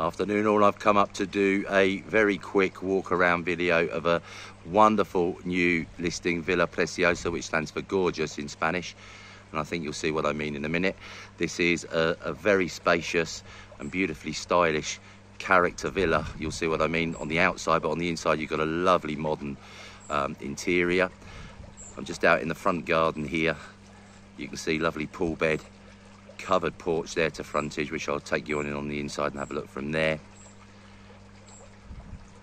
Afternoon all, I've come up to do a very quick walk around video of a wonderful new listing, Villa Preciosa, which stands for gorgeous in Spanish, and I think you'll see what I mean in a minute. This is a very spacious and beautifully stylish character villa. You'll see what I mean on the outside, but on the inside you've got a lovely modern interior. I'm just out in the front garden here. You can see lovely pool bed, covered porch there to frontage, which I'll take you on the inside and have a look from there.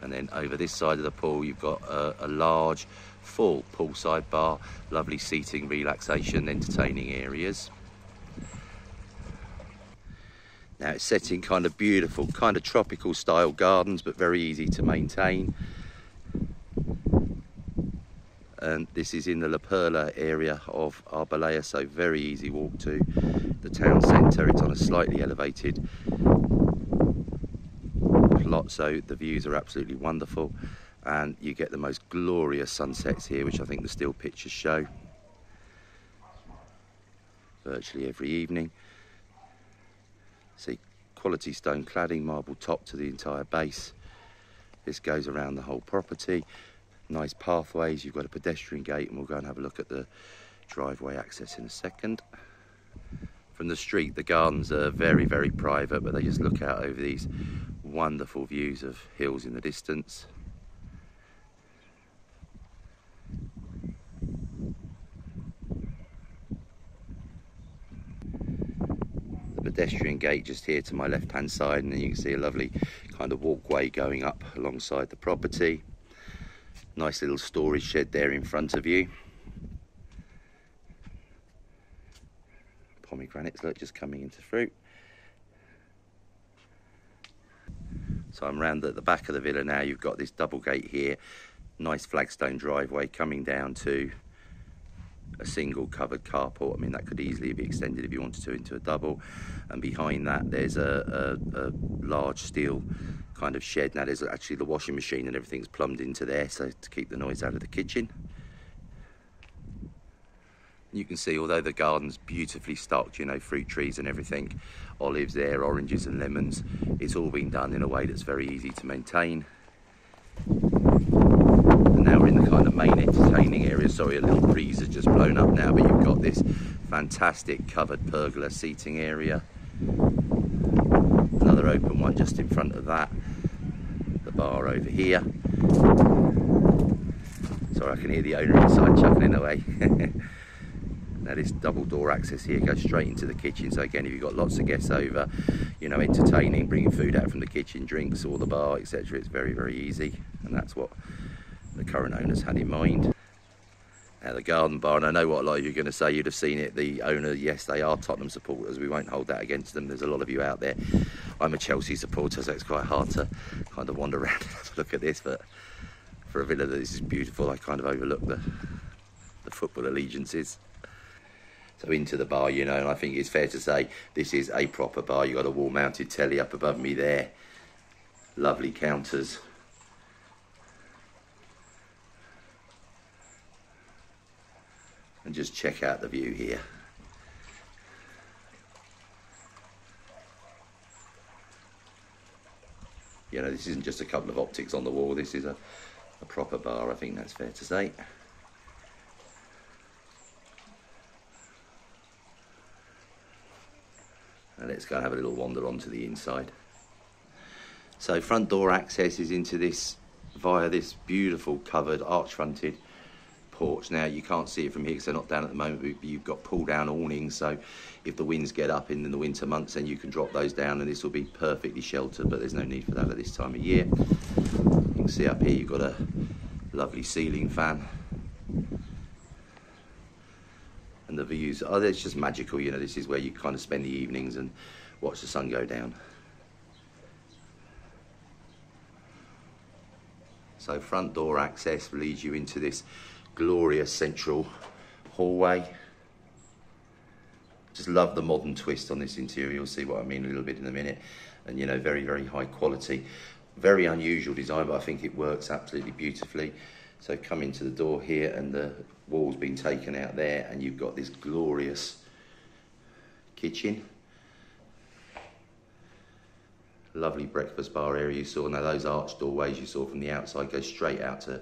And then over this side of the pool you've got a large full poolside bar, lovely seating, relaxation, entertaining areas. Now it's set in kind of beautiful, kind of tropical style gardens, but very easy to maintain. And this is in the La Perla area of Arboleas, so very easy walk to the town centre. It's on a slightly elevated plot, so the views are absolutely wonderful, and you get the most glorious sunsets here, which I think the still pictures show virtually every evening. See, quality stone cladding, marble top to the entire base. This goes around the whole property. Nice pathways, you've got a pedestrian gate, and we'll go and have a look at the driveway access in a second. From the street, the gardens are very, very private, but they just look out over these wonderful views of hills in the distance. The pedestrian gate just here to my left-hand side, and then you can see a lovely kind of walkway going up alongside the property. Nice little storage shed there in front of you. Pomegranates, look, just coming into fruit. So I'm round at the back of the villa now. You've got this double gate here, nice flagstone driveway coming down to a single covered carport. I mean, that could easily be extended if you wanted to into a double. And behind that there's a large steel kind of shed. Now there's actually the washing machine and everything's plumbed into there, so to keep the noise out of the kitchen. You can see, although the garden's beautifully stocked, you know, fruit trees and everything, olives there, oranges and lemons, it's all been done in a way that's very easy to maintain. And now we're in the kind of main entertaining area. Sorry, a little breeze has just blown up now, but you've got this fantastic covered pergola seating area. Another open one just in front of that. The bar over here. Sorry, I can hear the owner inside chuckling away. Now this double door access here goes straight into the kitchen, so again, if you've got lots of guests over, you know, entertaining, bringing food out from the kitchen, drinks or the bar, etc., it's very, very easy, and that's what the current owners had in mind. Now the garden bar, and I know what a lot of you are going to say, you'd have seen it, the owner, yes, they are Tottenham supporters, we won't hold that against them, there's a lot of you out there. I'm a Chelsea supporter, so it's quite hard to kind of wander around and have a look at this, but for a villa that is beautiful, I kind of overlook the football allegiances. So into the bar, you know, and I think it's fair to say this is a proper bar. You've got a wall-mounted telly up above me there. Lovely counters. And just check out the view here. You know, this isn't just a couple of optics on the wall. This is a proper bar, I think that's fair to say. And let's go and have a little wander onto the inside. So front door access is into this via this beautiful covered arch-fronted porch. Now you can't see it from here because they're not down at the moment, but you've got pull-down awnings, so if the winds get up in the winter months, then you can drop those down and this will be perfectly sheltered, but there's no need for that at this time of year. You can see up here you've got a lovely ceiling fan. And the views, oh, it's just magical, you know, this is where you kind of spend the evenings and watch the sun go down. So front door access leads you into this glorious central hallway. Just love the modern twist on this interior, you'll see what I mean a little bit in a minute. And you know, very, very high quality. Very unusual design, but I think it works absolutely beautifully. So come into the door here and the wall's been taken out there and you've got this glorious kitchen. Lovely breakfast bar area you saw. Now those arched doorways you saw from the outside go straight out to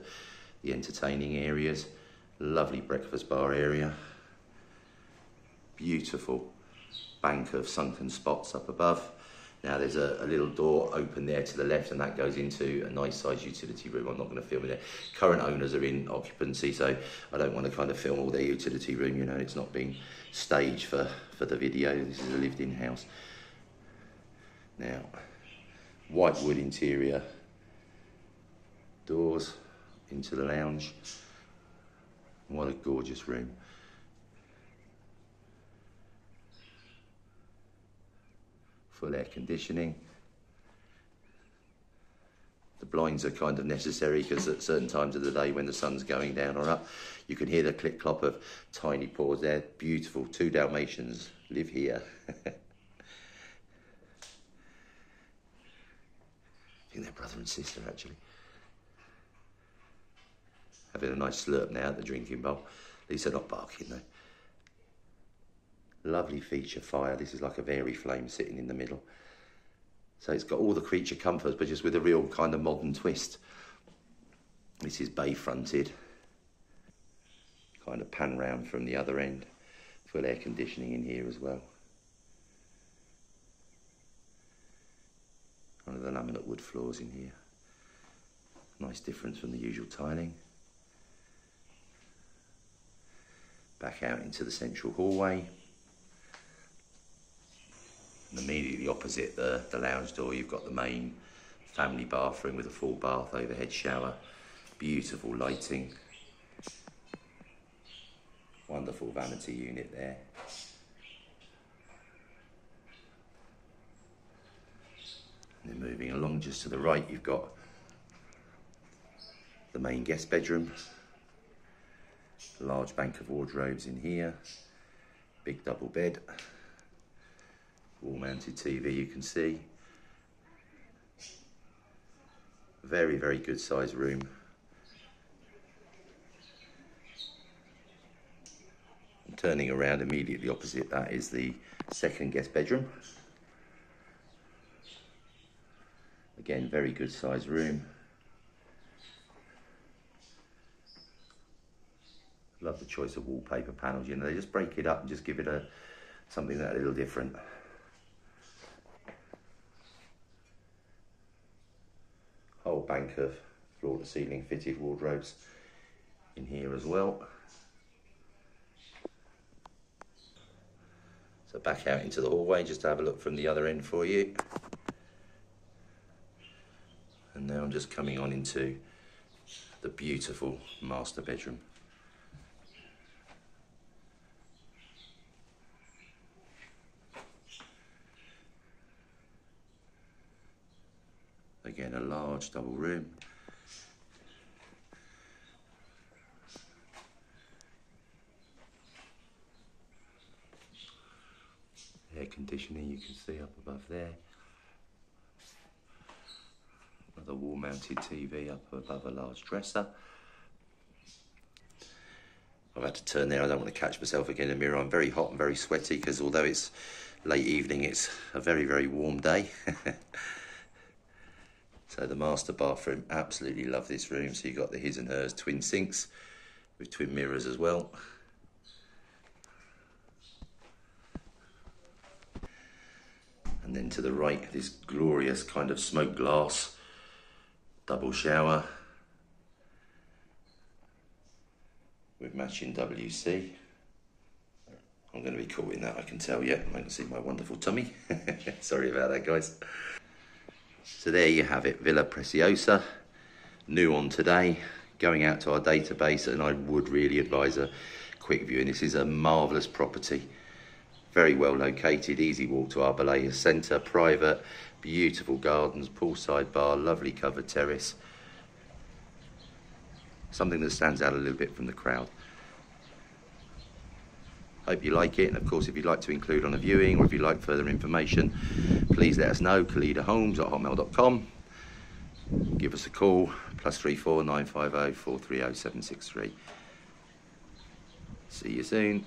the entertaining areas. Lovely breakfast bar area. Beautiful bank of sunken spots up above. Now there's a little door open there to the left, and that goes into a nice sized utility room. I'm not going to film it. Current owners are in occupancy, so I don't want to kind of film all their utility room, you know, it's not being staged for the video. This is a lived-in house. Now, white wood interior doors into the lounge. What a gorgeous room. Full air conditioning. The blinds are kind of necessary because at certain times of the day when the sun's going down or up, you can hear the click clop of tiny paws there. Beautiful. 2 Dalmatians live here. I think they're brother and sister actually. Having a nice slurp now at the drinking bowl. At least they're not barking though. Lovely feature fire. This is like a Very flame sitting in the middle. So it's got all the creature comforts, but just with a real kind of modern twist. This is bay fronted. Kind of pan round from the other end. Full air conditioning in here as well. One of the laminate wood floors in here. Nice difference from the usual tiling. Back out into the central hallway. And immediately opposite the lounge door, you've got the main family bathroom with a full bath, overhead shower. Beautiful lighting. Wonderful vanity unit there. And then moving along just to the right, you've got the main guest bedroom. A large bank of wardrobes in here. Big double bed. Wall-mounted TV you can see. Very, very good sized room. And turning around immediately opposite that is the second guest bedroom. Again, very good sized room. Love the choice of wallpaper panels, you know, they just break it up and just give it something that a little different. Whole bank of floor to ceiling fitted wardrobes in here as well. So back out into the hallway just to have a look from the other end for you. And now I'm just coming on into the beautiful master bedroom. Again, a large double room. Air conditioning you can see up above there. Another wall-mounted TV up above a large dresser. I've had to turn there, I don't want to catch myself again in the mirror. I'm very hot and very sweaty because although it's late evening, it's a very, very warm day. So the master bathroom, absolutely love this room. So you've got the his and hers twin sinks with twin mirrors as well. And then to the right, this glorious kind of smoked glass double shower with matching WC. I'm going to be caught in that, I can tell you. I can see my wonderful tummy. Sorry about that, guys. So there you have it, Villa Preciosa, new on today, going out to our database, and I would really advise a quick viewing. This is a marvellous property, very well located, easy walk to Arboleas centre, private, beautiful gardens, poolside bar, lovely covered terrace. Something that stands out a little bit from the crowd. Hope you like it, and of course if you'd like to include on a viewing or if you'd like further information, please let us know. Calida Homes at hotmail.com. Give us a call, +34 950 430 763. See you soon.